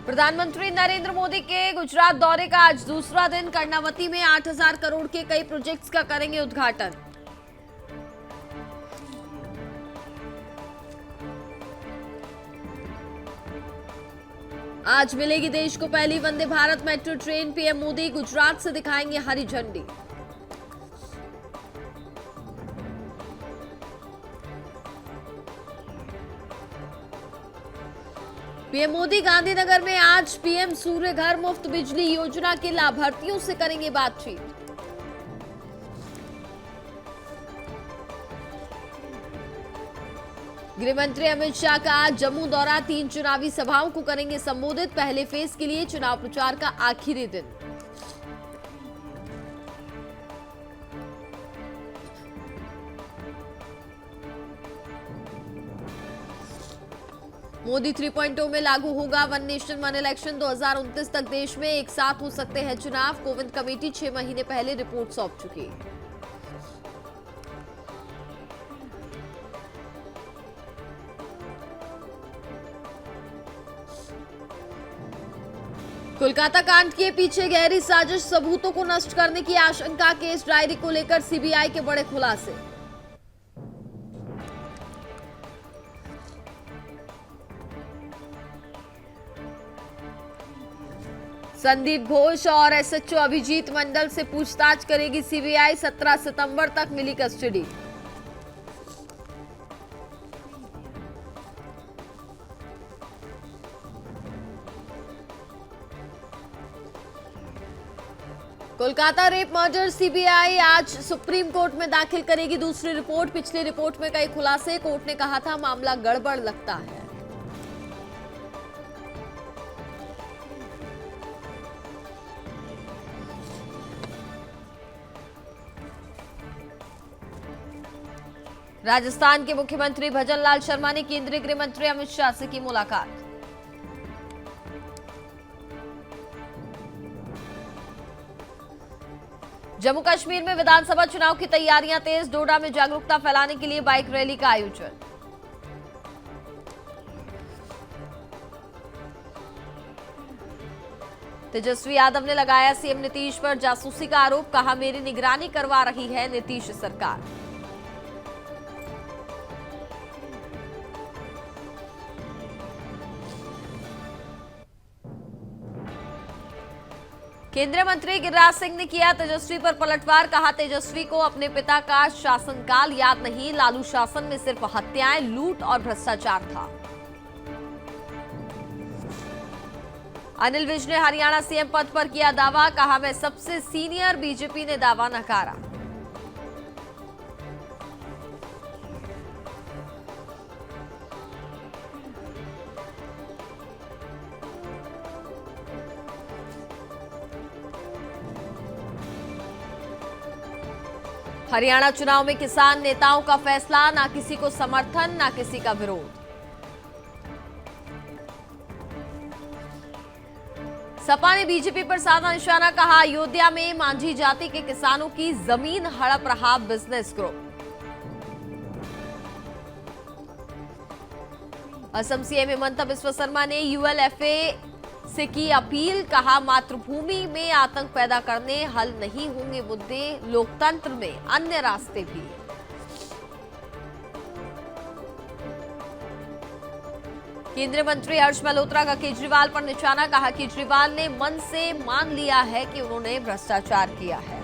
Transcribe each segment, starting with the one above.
प्रधानमंत्री नरेंद्र मोदी के गुजरात दौरे का आज दूसरा दिन। कर्णावती में 8,000 करोड़ के कई प्रोजेक्ट्स का करेंगे उद्घाटन। आज मिलेगी देश को पहली Vande Bharat metro train. PM Modi Gujarat से दिखाएंगे हरी झंडी। पीएम मोदी गांधीनगर में आज पीएम सूर्य घर मुफ्त बिजली योजना के लाभार्थियों से करेंगे बातचीत। गृह मंत्री अमित शाह का आज जम्मू दौरा। 3 चुनावी सभाओं को करेंगे संबोधित। पहले फेज के लिए चुनाव प्रचार का आखिरी दिन। मोदी 3.0 में लागू होगा वन नेशन वन इलेक्शन। 2029 तक देश में एक साथ हो सकते हैं चुनाव। कोविंद कमेटी 6 महीने पहले रिपोर्ट सौंप चुकी। कोलकाता कांड के पीछे गहरी साजिश। सबूतों को नष्ट करने की आशंका। केस डायरी को लेकर सीबीआई के बड़े खुलासे। संदीप घोष और एसएचओ अभिजीत मंडल से पूछताछ करेगी सीबीआई। 17 सितंबर तक मिली custody. Kolkata rape murder. CBI आज सुप्रीम कोर्ट में दाखिल करेगी दूसरी रिपोर्ट। पिछली रिपोर्ट में कई खुलासे। कोर्ट ने कहा था मामला गड़बड़ लगता है। राजस्थान के मुख्यमंत्री भजनलाल शर्मा ने केंद्रीय गृह मंत्री अमित शाह से की मुलाकात। जम्मू कश्मीर में विधानसभा चुनाव की तैयारियां तेज। डोडा में जागरूकता फैलाने के लिए बाइक रैली का आयोजन। तेजस्वी यादव ने लगाया सीएम नीतीश पर जासूसी का आरोप। कहा मेरी निगरानी करवा रही है नीतीश सरकार। केंद्रीय मंत्री गिरिराज सिंह ने किया तेजस्वी पर पलटवार। कहा तेजस्वी को अपने पिता का शासनकाल याद नहीं। लालू शासन में सिर्फ हत्याएं, लूट और भ्रष्टाचार था। अनिल विज ने हरियाणा सीएम पद पर किया दावा। कहा मैं सबसे सीनियर। बीजेपी ने दावा नकारा। हरियाणा चुनाव में किसान नेताओं का फैसला। ना किसी को समर्थन, ना किसी का विरोध। सपा ने बीजेपी पर साधा निशाना। कहा अयोध्या में मांझी जाति के किसानों की जमीन हड़प रहा business group. Assam CM Himanta Biswa Sharma ने यूएलएफए से की अपील। कहा मातृभूमि में आतंक पैदा करने हल नहीं होंगे मुद्दे। लोकतंत्र में अन्य रास्ते भी। केंद्रीय मंत्री हर्ष मल्होत्रा का केजरीवाल पर निशाना। कहा केजरीवाल ने मन से मान लिया है कि उन्होंने भ्रष्टाचार किया है।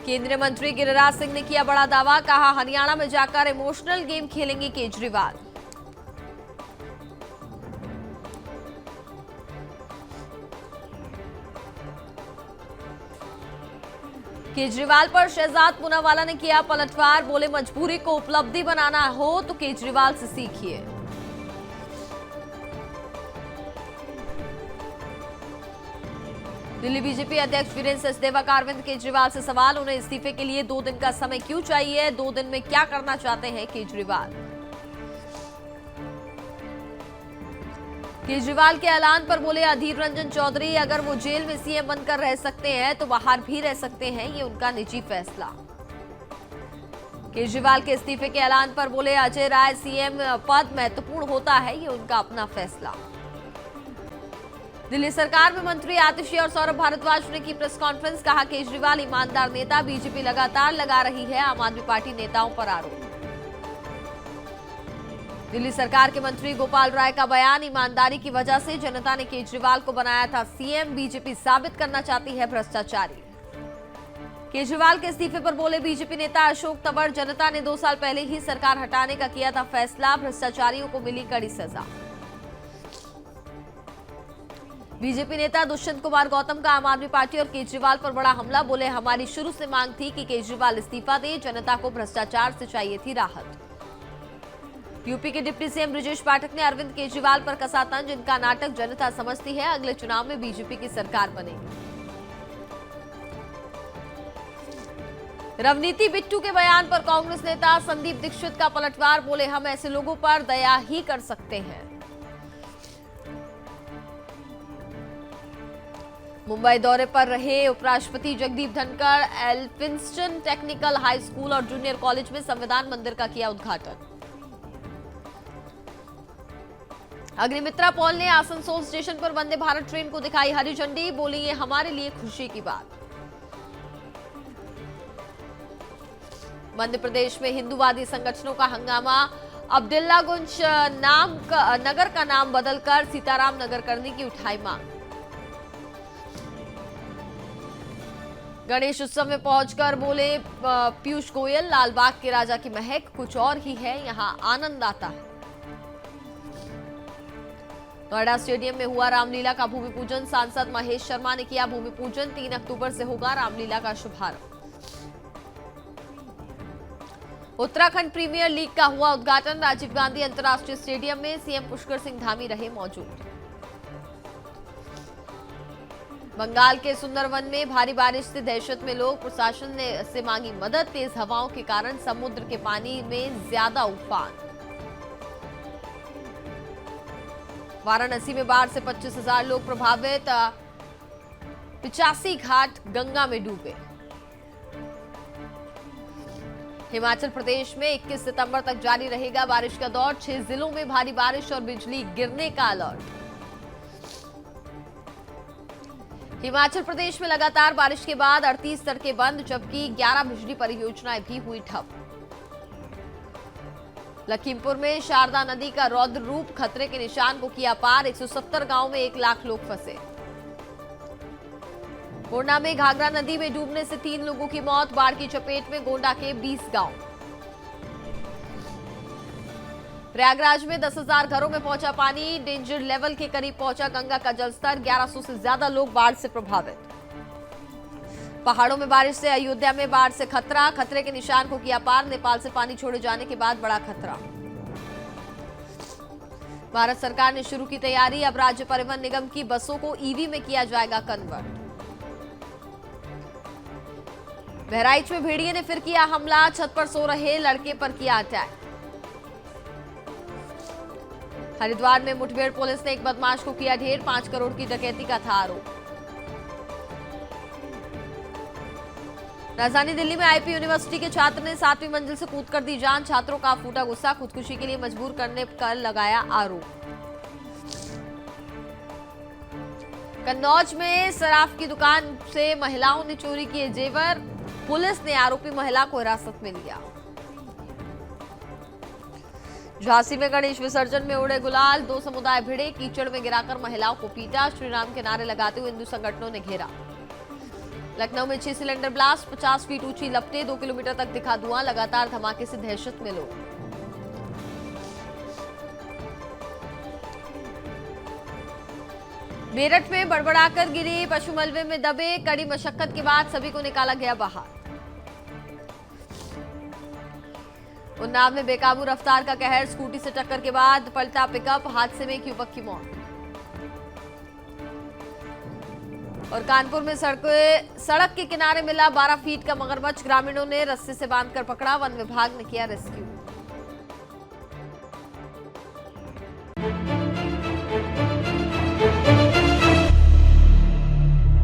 केंद्रीय मंत्री गिरिराज सिंह ने किया बड़ा दावा। कहा हरियाणा में जाकर इमोशनल गेम खेलेंगे केजरीवाल। केजरीवाल पर शहजाद पूनावाला ने किया पलटवार। बोले मजबूरी को उपलब्धि बनाना हो तो केजरीवाल से सीखिए। दिल्ली बीजेपी अध्यक्ष वीरेंद्र सचदेवा का अरविंद केजरीवाल से सवाल। उन्हें इस्तीफे के लिए 2 दिन का समय क्यों चाहिए? 2 दिन में क्या करना चाहते हैं केजरीवाल? केजरीवाल के ऐलान पर बोले अधीर रंजन चौधरी, अगर वो जेल में सीएम बनकर रह सकते हैं तो बाहर भी रह सकते हैं, ये उनका निजी फैसला। केजरीवाल के इस्तीफे के ऐलान पर बोले अजय राय, सीएम पद महत्वपूर्ण होता है, ये उनका अपना फैसला। दिल्ली सरकार में मंत्री आतिशी और सौरभ भारद्वाज ने की प्रेस कॉन्फ्रेंस, कहा केजरीवाल ईमानदार नेता, बीजेपी लगातार लगा रही है आम आदमी पार्टी नेताओं पर आरोप। दिल्ली सरकार के मंत्री गोपाल राय का बयान, ईमानदारी की वजह से जनता ने केजरीवाल को बनाया था सीएम, बीजेपी साबित करना चाहती है भ्रष्टाचारी। केजरीवाल के इस्तीफे पर बोले बीजेपी नेता अशोक तंवर, जनता ने 2 साल पहले ही सरकार हटाने का किया था फैसला, भ्रष्टाचारियों को मिली कड़ी सजा। बीजेपी नेता दुष्यंत कुमार गौतम का आम आदमी पार्टी और केजरीवाल पर बड़ा हमला, बोले हमारी शुरू से मांग थी कि केजरीवाल इस्तीफा दे, जनता को भ्रष्टाचार से चाहिए थी राहत। यूपी के डिप्टी सीएम ब्रजेश पाठक ने अरविंद केजरीवाल पर कसा तंज, जिनका नाटक जनता समझती है, अगले चुनाव में बीजेपी की सरकार बनेगी। रवनीति बिट्टू के बयान पर कांग्रेस नेता संदीप दीक्षित का पलटवार, बोले हम ऐसे लोगों पर दया ही कर सकते हैं। मुंबई दौरे पर रहे उपराष्ट्रपति Jagdeep Dhankhar, Elphinstone technical high school और जूनियर कॉलेज में संविधान मंदिर का किया उद्घाटन। अग्निमित्रा पॉल ने आसनसोल स्टेशन पर वंदे भारत ट्रेन को दिखाई हरी झंडी, बोली ये हमारे लिए खुशी की बात। मध्य प्रदेश में हिंदूवादी संगठनों का हंगामा, अब्दुल्लागंज नगर का नाम बदलकर सीताराम नगर करने की उठाई मांग। गणेश उत्सव में पहुंचकर बोले पीयूष गोयल, लालबाग के राजा की महक कुछ और ही है, यहां आनंद आता है। नोएडा स्टेडियम में हुआ रामलीला का भूमि पूजन, सांसद महेश शर्मा ने किया भूमि पूजन, 3 अक्टूबर से होगा रामलीला का शुभारंभ। उत्तराखंड प्रीमियर लीग का हुआ उद्घाटन, राजीव गांधी अंतर्राष्ट्रीय स्टेडियम में सीएम पुष्कर सिंह धामी रहे मौजूद। बंगाल के सुंदरवन में भारी बारिश से दहशत में लोग, प्रशासन ने से मांगी मदद, तेज हवाओं के कारण समुद्र के पानी में ज्यादा उफान। वाराणसी में बाढ़ से 25,000 लोग प्रभावित, 85 घाट गंगा में डूबे। हिमाचल प्रदेश में 21 सितंबर तक जारी रहेगा बारिश का दौर, 6 जिलों में भारी बारिश और बिजली गिरने का अलर्ट। हिमाचल प्रदेश में लगातार बारिश के बाद 38 सड़कें बंद, जबकि 11 बिजली परियोजनाएं भी हुई ठप। लखीमपुर में शारदा नदी का रौद्र रूप, खतरे के निशान को किया पार, 170 गांव में 1 लाख लोग फंसे। गोंडा में घाघरा नदी में डूबने से 3 लोगों की मौत, बाढ़ की चपेट में गोंडा के 20 गांव। प्रयागराज में 10,000 घरों में पहुंचा पानी, डेंजर लेवल के करीब पहुंचा गंगा का जलस्तर, 1100 से ज्यादा लोग बाढ़ से प्रभावित। पहाड़ों में बारिश से अयोध्या में बाढ़ से खतरा, खतरे के निशान को किया पार, नेपाल से पानी छोड़े जाने के बाद बड़ा खतरा। भारत सरकार ने शुरू की तैयारी, अब राज्य परिवहन निगम की बसों को ईवी में किया जाएगा कन्वर्ट। बहराइच में भेड़िए ने फिर किया हमला, छत पर सो रहे लड़के पर किया अटैक। हरिद्वार में मुठभेड़, पुलिस ने एक बदमाश को किया ढेर, 5 करोड़ की डकैती का था आरोप। राजधानी दिल्ली में आईपी यूनिवर्सिटी के छात्र ने 7वीं मंजिल से कूद कर दी जान, छात्रों का फूटा गुस्सा, खुदकुशी के लिए मजबूर करने पर लगाया आरोप। कन्नौज में सराफ की दुकान से महिलाओं ने चोरी किए जेवर, पुलिस ने आरोपी महिला को हिरासत में लिया। झांसी में गणेश विसर्जन में उड़े गुलाल, 2 समुदाय भिड़े, कीचड़ में गिराकर महिलाओं को पीटा, श्रीराम के नारे लगाते हुए हिंदू संगठनों ने घेरा। लखनऊ में 6 सिलेंडर ब्लास्ट, 50 फीट ऊंची लपटें, 2 किलोमीटर तक दिखा धुआं, लगातार धमाके से दहशत में लोग। मेरठ में बड़बड़ाकर गिरी पशु मलबे में दबे, कड़ी मशक्कत के बाद सभी को निकाला गया बाहर। उन्नाव में बेकाबू रफ्तार का कहर, स्कूटी से टक्कर के बाद पलटा पिकअप, हादसे में एक युवक की मौत। और कानपुर में सड़क के किनारे मिला 12 फीट का मगरमच्छ, ग्रामीणों ने रस्से से बांधकर पकड़ा, वन विभाग ने किया रेस्क्यू।